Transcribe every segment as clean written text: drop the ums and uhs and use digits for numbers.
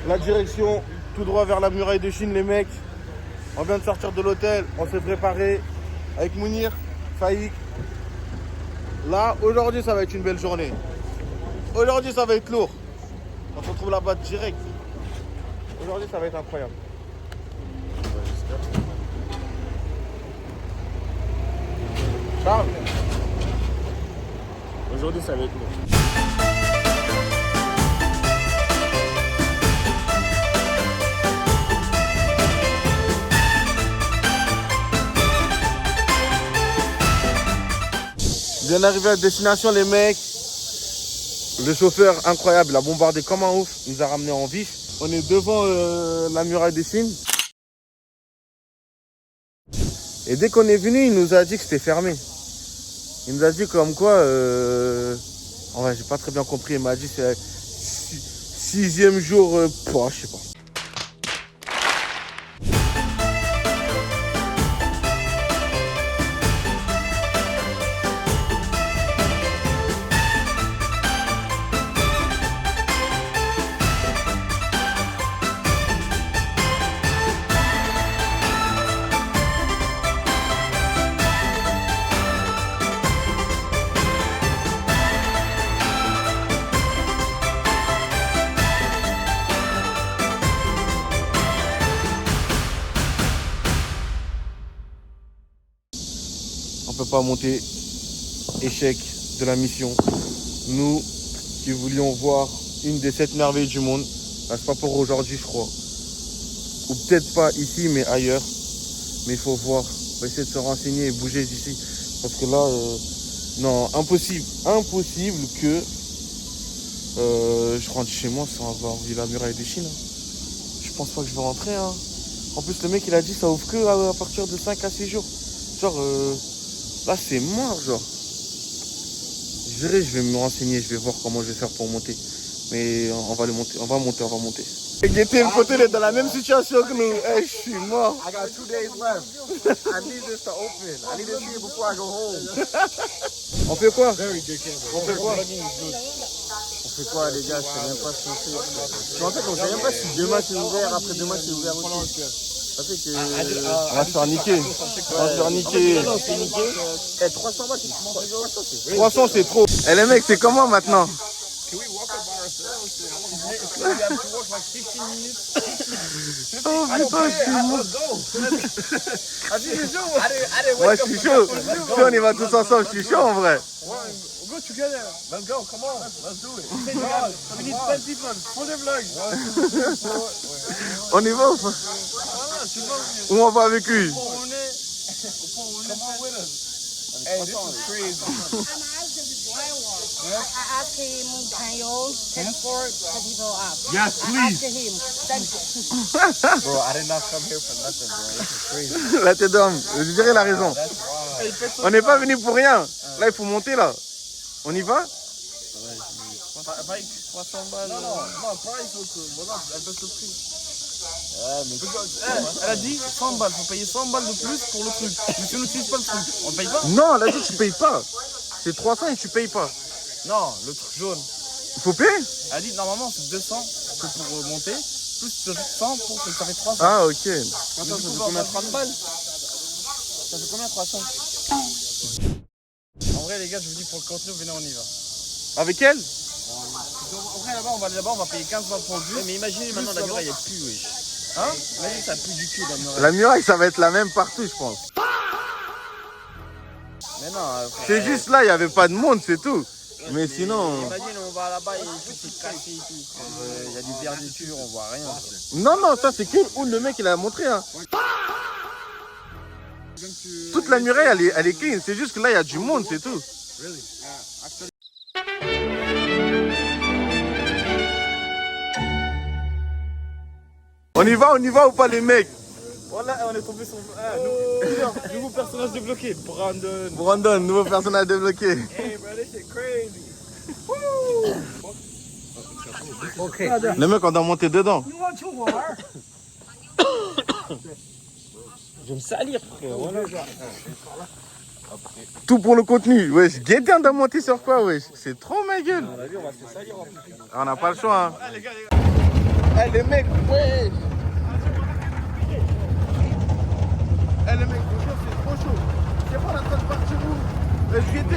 La direction, tout droit vers la muraille de Chine, les mecs. On vient de sortir de l'hôtel, on s'est préparé avec Mounir, Faïk. Là, aujourd'hui, ça va être une belle journée. Aujourd'hui, ça va être lourd. On se retrouve là-bas direct. Aujourd'hui, ça va être incroyable. Charles. Aujourd'hui, ça va être lourd. Bien arrivé à destination, les mecs. Le chauffeur, incroyable, il a bombardé comme un ouf. Il nous a ramené en vif. On est devant la muraille des Chines. Et dès qu'on est venu, il nous a dit que c'était fermé. Il nous a dit comme quoi... En vrai, j'ai pas très bien compris. Il m'a dit c'est 6e jour... je sais pas. On peut pas monter, échec de la mission. Nous qui voulions voir une des 7 merveilles du monde, bah, c'est pas pour aujourd'hui je crois. Ou peut-être pas ici mais ailleurs. Mais il faut voir, on va essayer de se renseigner et bouger d'ici. Parce que là, non, impossible. Impossible que je rentre chez moi sans avoir vu la muraille de Chine. Je pense pas que je vais rentrer. Hein. En plus le mec il a dit ça ouvre que à partir de 5 à 6 jours. Genre... là, c'est mort, genre. Je vais me renseigner, je vais voir comment je vais faire pour monter. Mais on va monter. Guettez, le pote, il est dans la même situation que nous. Hey, je suis mort. I got 2 days left. I need this to open. I need to see it before I go home. On fait quoi? On fait quoi? On fait quoi, les gars? Je sais même pas ce qu'on fait. En fait, on sait même pas si demain c'est ouvert, après-demain c'est ouvert aussi. Ça fait que... On va se faire niquer. On va se faire niquer. Eh, 300 balles, c'est 300, c'est trop. Eh, les mecs, c'est comment maintenant? Oh putain, je suis mort. Moi, je suis chaud. Si on y va tous ensemble, je suis chaud en vrai. Go together. Let's go. Come on. Let's do it. We need 10 people for the vlog. On y va ou pas? Où on va avec lui? Come on with us. Hey, this is crazy. I asked him, can you transport the people up? Yes, I asked him. Thank you. Bro, I did not come here for nothing, bro. This is crazy. La tête d'homme, je dirais il a raison. On n'est pas venu pour rien. Là, il faut monter là. On y va? Bike, 300 balles. Non, price aussi. Voilà, elle baisse le prix. Elle a dit 100 balles. Faut payer 100 balles de plus pour le truc. Mais si on n'utilise pas le truc, on ne paye pas? Non, elle a dit tu payes pas. C'est 300 et tu payes pas. Non, le truc jaune. Il faut payer? Elle a dit normalement c'est 200 que pour monter, plus tu ajoutes 100 pour que ça fait 300. Ah, ok. Attends, ça fait combien? 30 balles? Ça fait combien 300? En vrai les gars, je vous dis pour le contenu, venez on y va. Avec elle? Après là-bas on va payer 15 balles pour le bus. Mais imaginez maintenant la muraille elle pue, wesh. Hein? Imagine ça pue du cul la muraille. La muraille, ça va être la même partout, je pense. Mais non, C'est juste là, il n'y avait pas de monde, c'est tout. Mais sinon... imagine on va là-bas et tout est cassé et tout. Il y a des verdures, on voit rien. Non, ça c'est que où le mec il a montré. Hein. Toute la muraille elle est clean, c'est juste que là il y a du monde, c'est tout. On y va ou pas les mecs? Voilà, on est tombé sur nouveau personnage débloqué, Brandon. Brandon, nouveau personnage débloqué. Hey bro, this shit crazy. Okay. Les mecs on doit monter dedans. Je vais me salir, frère. Voilà. Tout pour le contenu. Wesh, Guettez, on doit monter sur quoi wesh? C'est trop ma gueule. On va se salir en plus. On n'a pas le choix. Hein. Ah, les gars. Eh les mecs, ouais. Eh les mecs, franchement c'est trop chaud. C'est pas la train de partir où? SVT.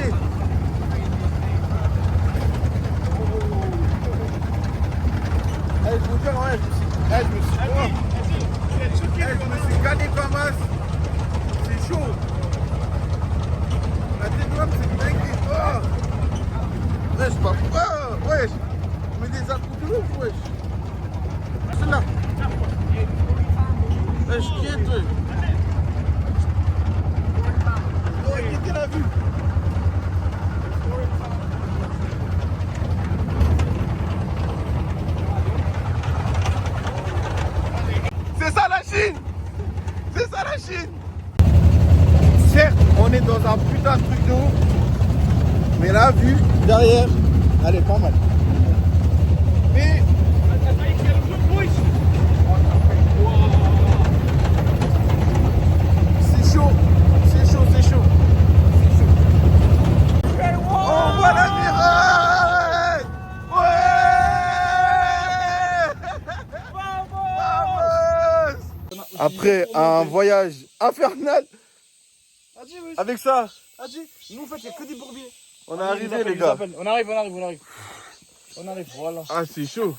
Eh je vous dire, ouais, je me suis gagné comme as. C'est chaud. La tête d'homme c'est dingue. Oh. Wesh, pas wesh. Mais des accros de ouf, wesh. C'est là. Wesh, qui est toi? Oh, qui était la vue? C'est ça la Chine! C'est ça la Chine! Certes, on est dans un putain de truc de ouf, mais la vue derrière, elle est pas mal. Mais c'est chaud, c'est chaud, c'est chaud. On voit la muraille! Ouais! Après un voyage infernal, avec ça, Nous, en fait, il n'y a que des bourbiers. on est arrivé les gars. On arrive, voilà. Ah c'est chaud.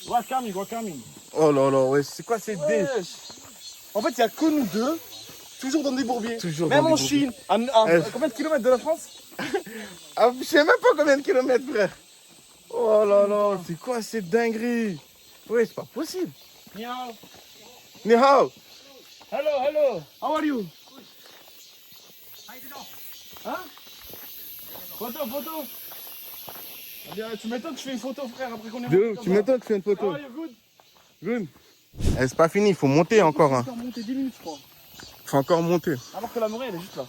We're coming. Oh là là, ouais, c'est quoi cette dé? En fait, il n'y a que nous deux, toujours dans des bourbiers. Toujours Même dans en des Chine, à combien de kilomètres de la France? Ah, je sais même pas combien de kilomètres, frère. Oh là là, c'est quoi cette dinguerie? Ouais, c'est pas possible. Ni hao. Ni hao. Hello. How are you? Hein? Photo. Tu m'étonnes que je fais une photo, frère, après qu'on est De ouf, tu m'étonnes que tu fais une photo. How are you, good? Good. Eh, c'est pas fini, il faut monter encore. Hein. On va monter 10 minutes, je crois. Faut encore monter. Alors que la muraille, elle est juste là.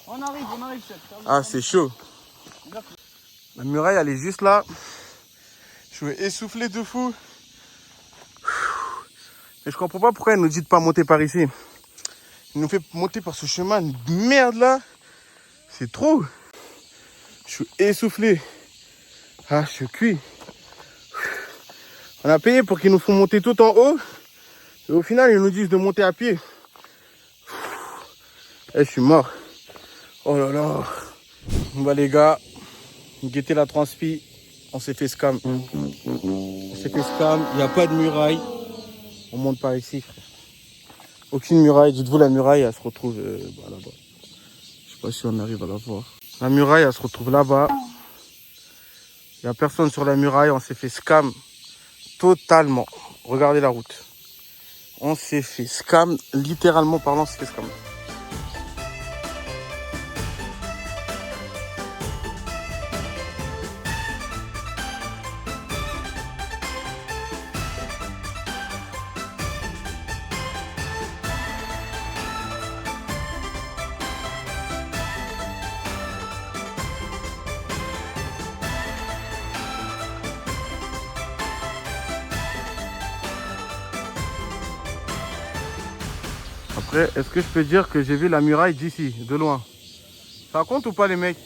On arrive, chef. Ah, c'est chaud. La muraille, elle est juste là. Je suis essoufflé de fou. Et je comprends pas pourquoi elle nous dit de pas monter par ici. Il nous fait monter par ce chemin de merde là. C'est trop. Je suis essoufflé. Ah, je suis cuit. On a payé pour qu'ils nous font monter tout en haut. Et au final, ils nous disent de monter à pied. Et je suis mort. Oh là là. Bah les gars, guettez la transpi. On s'est fait scam. On s'est fait scam. Il n'y a pas de muraille. On monte par ici, frère. Aucune muraille. Dites-vous, la muraille, elle se retrouve là-bas. Je sais pas si on arrive à la voir. La muraille, elle se retrouve là-bas. Il n'y a personne sur la muraille. On s'est fait scam totalement. Regardez la route. On s'est fait scam. Littéralement parlant, on s'est fait scam. Après, est-ce que je peux dire que j'ai vu la muraille d'ici, de loin? Ça compte ou pas les mecs?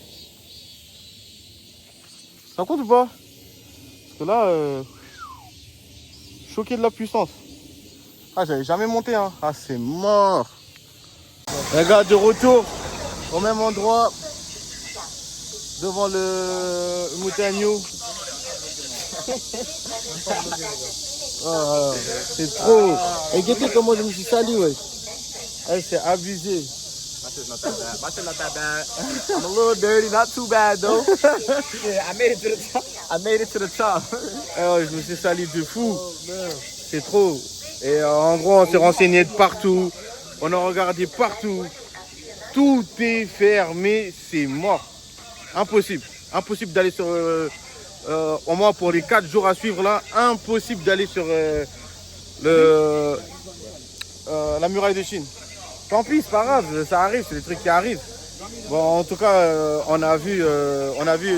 Ça compte ou pas? Parce que là, choqué de la puissance. Ah, j'avais jamais monté, hein. Ah, c'est mort. Les gars, de retour au même endroit, devant le Moutagnou. Oh, c'est trop. Et regardez comment je me suis sali, ouais. Hey, c'est abusé. My shit's not that bad. I'm a little dirty, not too bad though. Yeah, I made it to the top. Ouais, je me suis sali de fou. C'est trop. Et en gros, on s'est renseigné de partout. On a regardé partout. Tout est fermé, c'est mort. Impossible. Impossible d'aller sur... au moins pour les 4 jours à suivre là, impossible d'aller sur la muraille de Chine. Tant pis, c'est pas grave, ça arrive, c'est des trucs qui arrivent. Bon, en tout cas, on a vu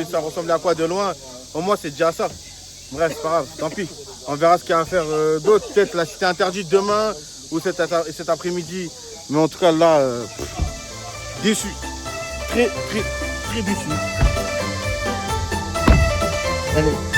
ça ressemblait à quoi de loin. Au moins, c'est déjà ça. Bref, c'est pas grave, tant pis. On verra ce qu'il y a à faire d'autre. Peut-être la cité interdite demain ou cet après-midi. Mais en tout cas, là, déçu. Très déçu. Allez.